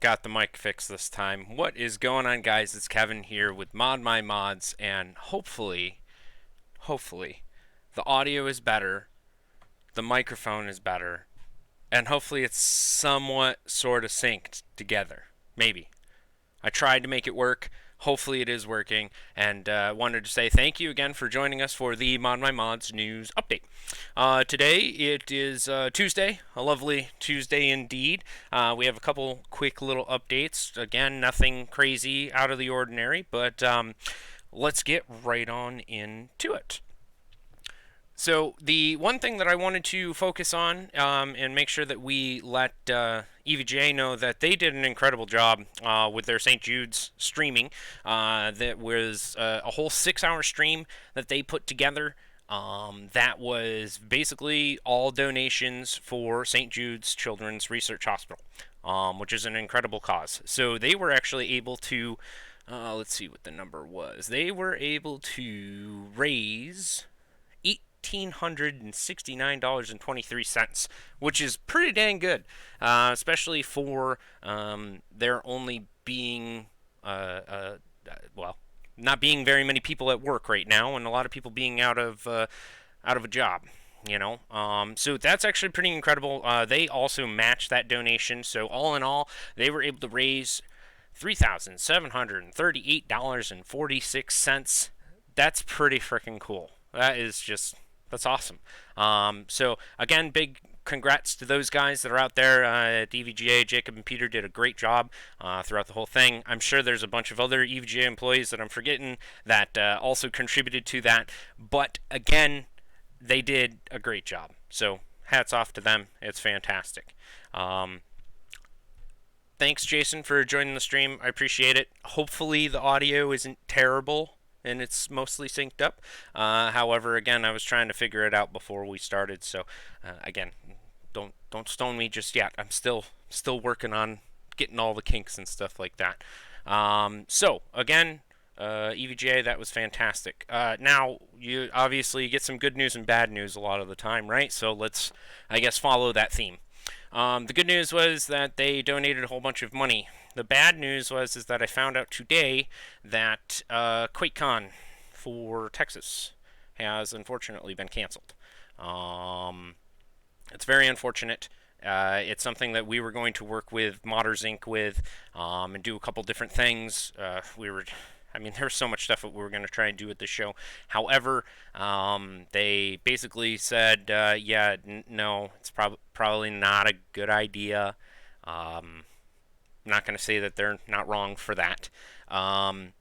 Got the mic fixed this time. What is going on, guys? It's Kevin here with ModMyMods, and hopefully, the audio is better, the microphone is better, and hopefully it's somewhat sort of synced together. Maybe. I tried to make it work. Hopefully it is working, and wanted to say thank you again for joining us for the ModMyMods news update. Today it is Tuesday, a lovely Tuesday indeed. We have a couple quick little updates. Again, nothing crazy out of the ordinary, but let's get right on into it. So the one thing that I wanted to focus on and make sure that we let EVGA know that they did an incredible job with their St. Jude's streaming. That was a whole 6-hour stream that they put together. That was basically all donations for St. Jude's Children's Research Hospital, which is an incredible cause. So they were actually able to, let's see what the number was. They were able to raise $1,869.23, which is pretty dang good, especially for there only being, well, not being very many people at work right now, and a lot of people being out of a job. So that's actually pretty incredible. They also matched that donation, so all in all, they were able to raise $3,738.46. That's pretty freaking cool. That's awesome. So again, big congrats to those guys that are out there at EVGA. Jacob and Peter did a great job throughout the whole thing. I'm sure there's a bunch of other EVGA employees that I'm forgetting that also contributed to that. But again, they did a great job. So hats off to them. It's fantastic. Thanks, Jason, for joining the stream. I appreciate it. Hopefully the audio isn't terrible and it's mostly synced up. However, again, I was trying to figure it out before we started, so again, don't stone me just yet. I'm still working on getting all the kinks and stuff like that. So again, EVGA, that was fantastic. Now you obviously get some good news and bad news a lot of the time, right? So let's, I guess, follow that theme. The good news was that they donated a whole bunch of money. The bad news is that I found out today that QuakeCon for Texas has unfortunately been canceled. It's very unfortunate. It's something that we were going to work with Modders Inc. with and do a couple different things. There's so much stuff that we were going to try and do at the show. However, they basically said, no, it's probably not a good idea. I'm not going to say that they're not wrong for that. It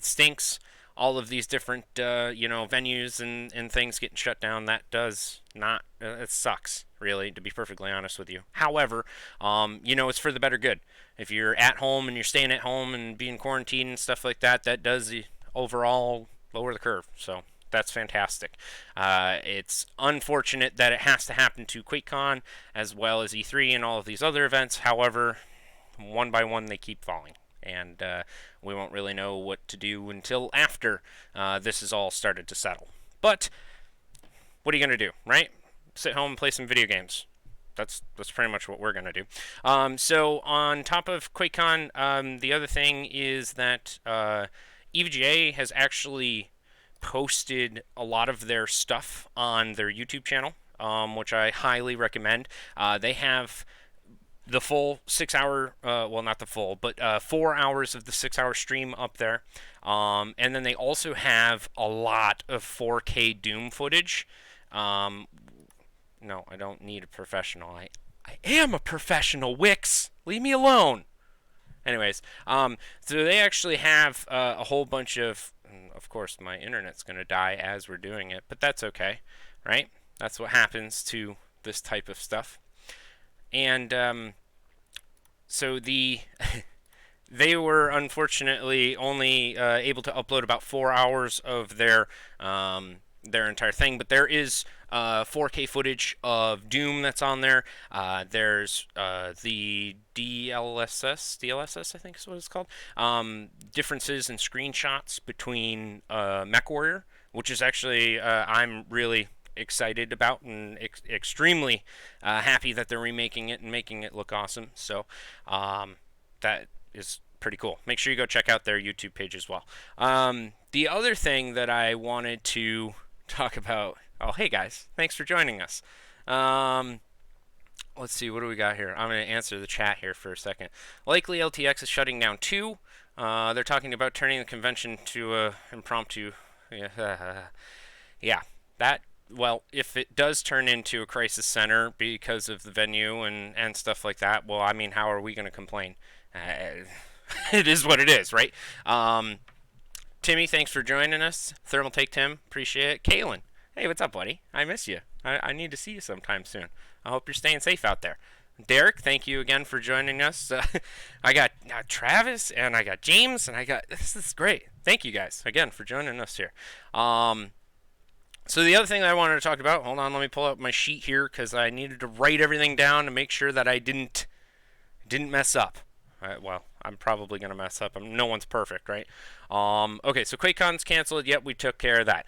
stinks. All of these different, venues and things getting shut down. That does not, it sucks, really, to be perfectly honest with you. However, it's for the better good. If you're at home and you're staying at home and being quarantined and stuff like that, that does overall lower the curve. So that's fantastic. It's unfortunate that it has to happen to QuakeCon as well as E3 and all of these other events. However, one by one they keep falling. And we won't really know what to do until after this is all started to settle. But what are you going to do, right? Sit home and play some video games. That's pretty much what we're going to do. So on top of QuakeCon, the other thing is that EVGA has actually posted a lot of their stuff on their YouTube channel, which I highly recommend. They have the full 6-hour, well, not the full, but 4 hours of the 6-hour stream up there. And then they also have a lot of 4K Doom footage. No, I don't need a professional. I am a professional, Wix. Leave me alone. Anyways, so they actually have a whole bunch of course, my internet's going to die as we're doing it, but that's okay, right? That's what happens to this type of stuff. And so they were unfortunately only able to upload about 4 hours of their entire thing, but there is 4K footage of Doom that's on there. There's the DLSS, I think is what it's called. Differences in screenshots between MechWarrior, which is actually I'm really excited about and extremely happy that they're remaking it and making it look awesome. So that is pretty cool. Make sure you go check out their YouTube page as well. The other thing that I wanted to talk about. Oh, hey guys, thanks for joining us. Let's see, what do we got here? I'm going to answer the chat here for a second. Likely LTX is shutting down too. They're talking about turning the convention to a impromptu. Yeah, that. Well, if it does turn into a crisis center because of the venue and stuff like that, well, I mean, how are we going to complain? It is what it is, right? Timmy, thanks for joining us. Thermal Take Tim, appreciate it. Kalen, hey, what's up, buddy? I miss you. I need to see you sometime soon. I hope you're staying safe out there. Derek, thank you again for joining us. I got Travis, and I got James, and I got... This is great. Thank you guys again for joining us here. So the other thing that I wanted to talk about... Hold on, let me pull up my sheet here, because I needed to write everything down to make sure that I didn't mess up. Well, I'm probably going to mess up. No one's perfect, right? Okay, so QuakeCon's canceled. Yep, we took care of that.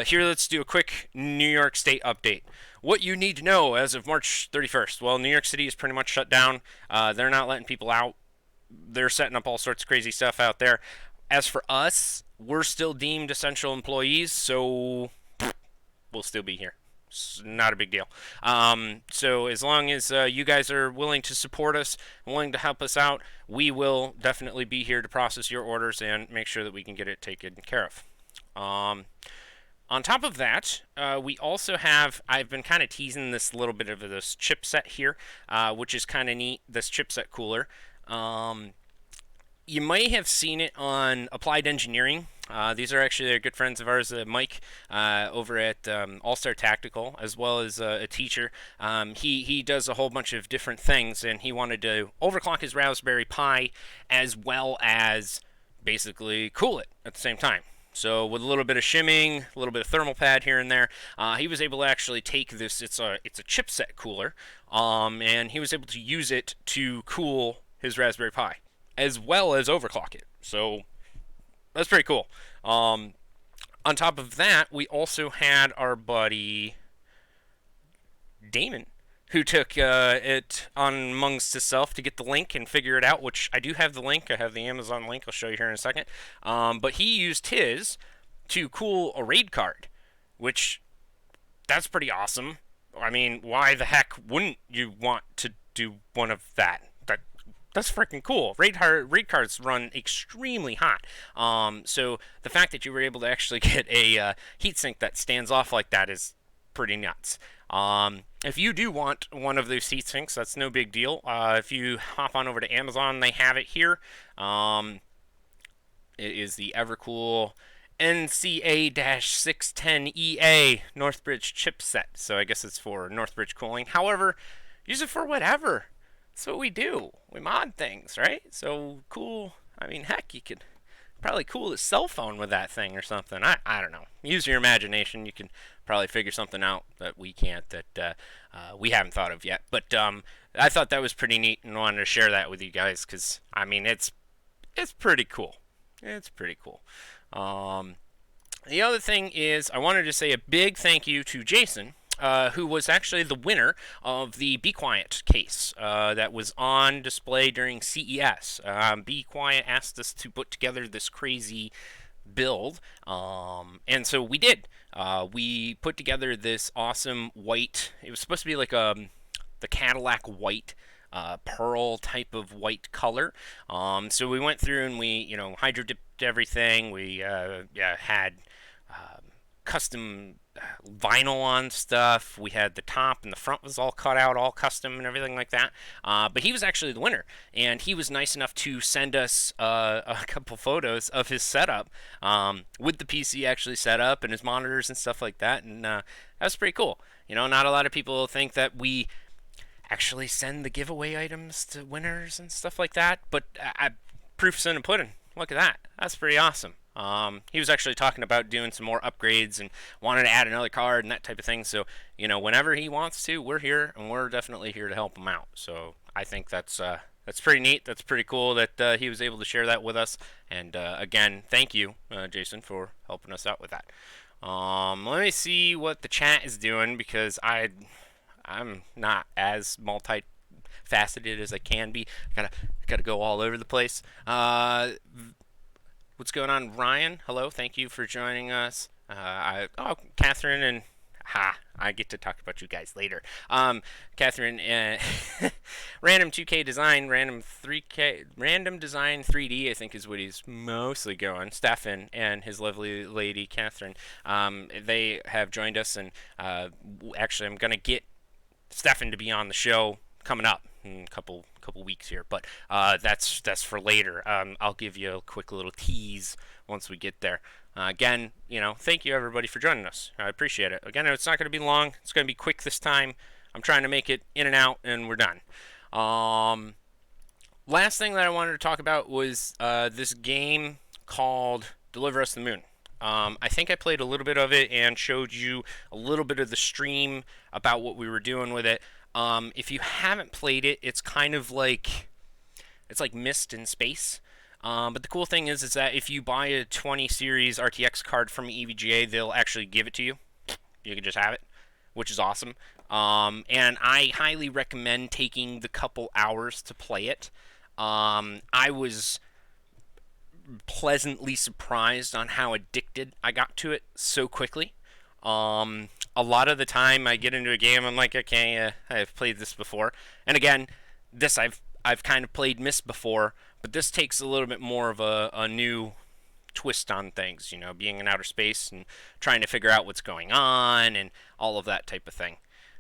Here, let's do a quick New York State update. What you need to know as of March 31st. Well, New York City is pretty much shut down. They're not letting people out. They're setting up all sorts of crazy stuff out there. As for us, we're still deemed essential employees, so we'll still be here. It's not a big deal. So as long as you guys are willing to support us, willing to help us out, we will definitely be here to process your orders and make sure that we can get it taken care of. On top of that, we also have, I've been kind of teasing this little bit of this chipset here, which is kind of neat, this chipset cooler. You might have seen it on Applied Engineering. These are actually good friends of ours, Mike, over at All Star Tactical, as well as a teacher. He does a whole bunch of different things, and he wanted to overclock his Raspberry Pi as well as basically cool it at the same time. So with a little bit of shimming, a little bit of thermal pad here and there, he was able to actually take this. It's a chipset cooler, and he was able to use it to cool his Raspberry Pi as well as overclock it. So that's pretty cool. On top of that, we also had our buddy Damon, who took it on amongst himself to get the link and figure it out, which I do have the link. I have the Amazon link. I'll show you here in a second. But he used his to cool a raid card, which that's pretty awesome. I mean, why the heck wouldn't you want to do one of that? That's freaking cool. Raid cards run extremely hot. So the fact that you were able to actually get a heatsink that stands off like that is pretty nuts. If you do want one of those heatsinks, that's no big deal. If you hop on over to Amazon, they have it here. It is the Evercool NCA-610EA Northbridge chipset. So I guess it's for Northbridge cooling. However, use it for whatever. That's what we do. We mod things, right? So cool. I mean, heck, you could probably cool a cell phone with that thing or something. I don't know. Use your imagination. You can probably figure something out that we can't, that we haven't thought of yet. But I thought that was pretty neat and wanted to share that with you guys because, I mean, it's pretty cool. It's pretty cool. The other thing is I wanted to say a big thank you to Jason, who was actually the winner of the Be Quiet case that was on display during CES. Be Quiet asked us to put together this crazy build, and so we did. We put together this awesome white. It was supposed to be like the Cadillac white pearl type of white color. So we went through and we, hydro dipped everything. We had custom vinyl on stuff. We had the top and the front was all cut out, all custom and everything like that. But he was actually the winner, and he was nice enough to send us a couple photos of his setup with the PC actually set up and his monitors and stuff like that. And that was pretty cool. Not a lot of people think that we actually send the giveaway items to winners and stuff like that, but proof's in the pudding. Look at that. That's pretty awesome. He was actually talking about doing some more upgrades and wanted to add another card and that type of thing. So, whenever he wants to, we're here, and we're definitely here to help him out. So I think that's pretty neat. That's pretty cool that he was able to share that with us. And again, thank you, Jason, for helping us out with that. Let me see what the chat is doing because I'm not as multifaceted as I can be. Gotta go all over the place. What's going on, Ryan? Hello, thank you for joining us. Catherine and I get to talk about you guys later. Catherine, random 2K design, random 3K, random design 3D, I think is what he's mostly going. Stefan and his lovely lady Catherine, they have joined us, and actually, I'm gonna get Stefan to be on the show coming up in a couple weeks here, but that's for later. I'll give you a quick little tease once we get there. Again, thank you everybody for joining us. I appreciate it. Again, it's not going to be long. It's going to be quick this time. I'm trying to make it in and out, and we're done. Last thing that I wanted to talk about was this game called Deliver Us the Moon. I think I played a little bit of it and showed you a little bit of the stream about what we were doing with it. If you haven't played it, it's kind of like Myst in space. But the cool thing is that if you buy a 20 series RTX card from EVGA, they'll actually give it to you. You can just have it, which is awesome. And I highly recommend taking the couple hours to play it. I was pleasantly surprised on how addicted I got to it so quickly. A lot of the time I get into a game, I'm like, okay, I've played this before. And again, this I've kind of played Myst before, but this takes a little bit more of a new twist on things, being in outer space and trying to figure out what's going on and all of that type of thing.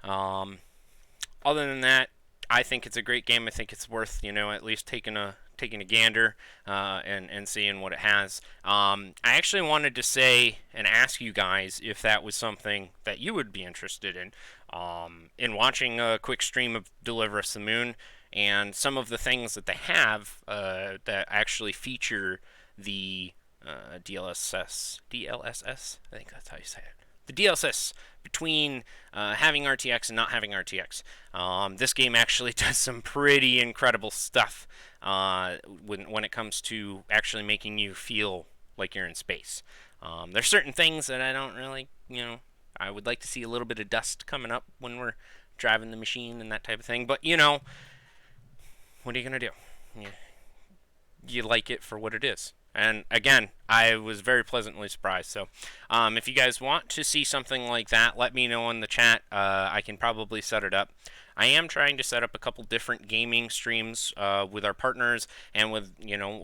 Other than that, I think it's a great game. I think it's worth, at least taking a gander and seeing what it has. I actually wanted to say and ask you guys if that was something that you would be interested in watching a quick stream of Deliver Us the Moon and some of the things that they have that actually feature the DLSS. I think that's how you say it. The DLSS between having RTX and not having RTX. This game actually does some pretty incredible stuff when it comes to actually making you feel like you're in space. There's certain things that I don't really, I would like to see a little bit of dust coming up when we're driving the machine and that type of thing. But, what are you going to do? You like it for what it is. And again, I was very pleasantly surprised. So, if you guys want to see something like that, let me know in the chat. I can probably set it up. I am trying to set up a couple different gaming streams with our partners and with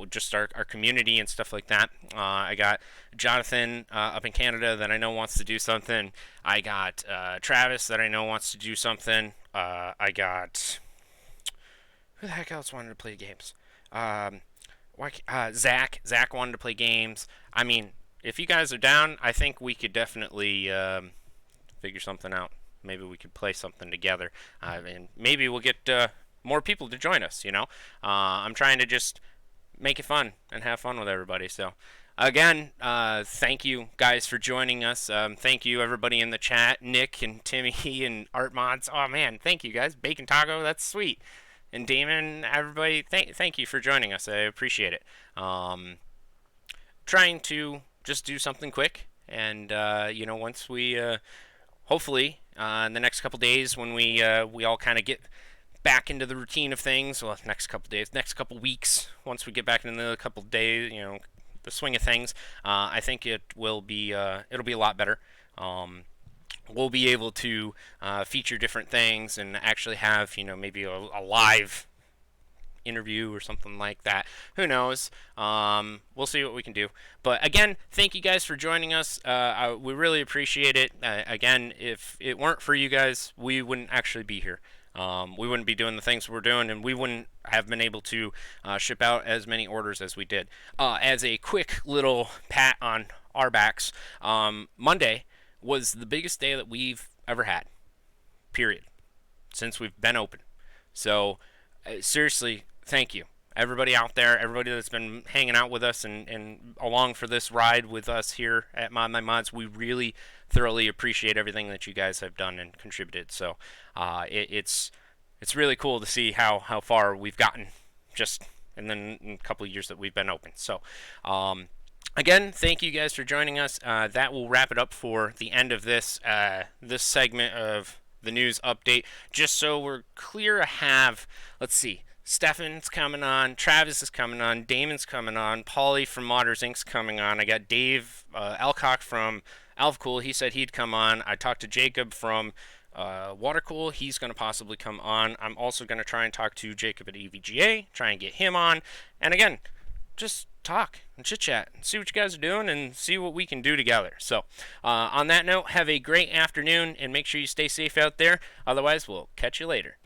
just our community and stuff like that. I got Jonathan up in Canada that I know wants to do something. I got Travis that I know wants to do something. I got who the heck else wanted to play games? Zach wanted to play games. I mean, if you guys are down, I think we could definitely figure something out. Maybe we could play something together, and maybe we'll get more people to join us. I'm trying to just make it fun and have fun with everybody. So, again, thank you guys for joining us. Thank you everybody in the chat, Nick and Timmy and Art Mods. Oh man, thank you guys. Bacon Taco, that's sweet. And Damon, everybody, thank you for joining us. I appreciate it. Trying to just do something quick, and once we hopefully in the next couple days when we all kind of get back into the routine of things. Well, next couple days, next couple weeks. Once we get back into the couple days, the swing of things, I think it will be it'll be a lot better. We'll be able to feature different things and actually have maybe a live interview or something like that. Who knows? We'll see what we can do. But again, thank you guys for joining us. We really appreciate it. Again, if it weren't for you guys, we wouldn't actually be here. We wouldn't be doing the things we're doing, and we wouldn't have been able to ship out as many orders as we did. As a quick little pat on our backs, Monday was the biggest day that we've ever had, period, since we've been open. So, seriously, thank you. Everybody out there, everybody that's been hanging out with us and along for this ride with us here at ModMyMods, we really thoroughly appreciate everything that you guys have done and contributed. So, it's really cool to see how far we've gotten just in the couple of years that we've been open. So, Again, thank you guys for joining us. That will wrap it up for the end of this segment of the news update. Just so we're clear, I have, let's see, Stefan's coming on, Travis is coming on, Damon's coming on, Paulie from Modders Inc.'s coming on. I got Dave Alcock from Alvcool. He said he'd come on. I talked to Jacob from Watercool. He's going to possibly come on. I'm also going to try and talk to Jacob at EVGA, try and get him on. And again, just talk and chit chat and see what you guys are doing and see what we can do together. So, on that note, have a great afternoon and make sure you stay safe out there. Otherwise, we'll catch you later.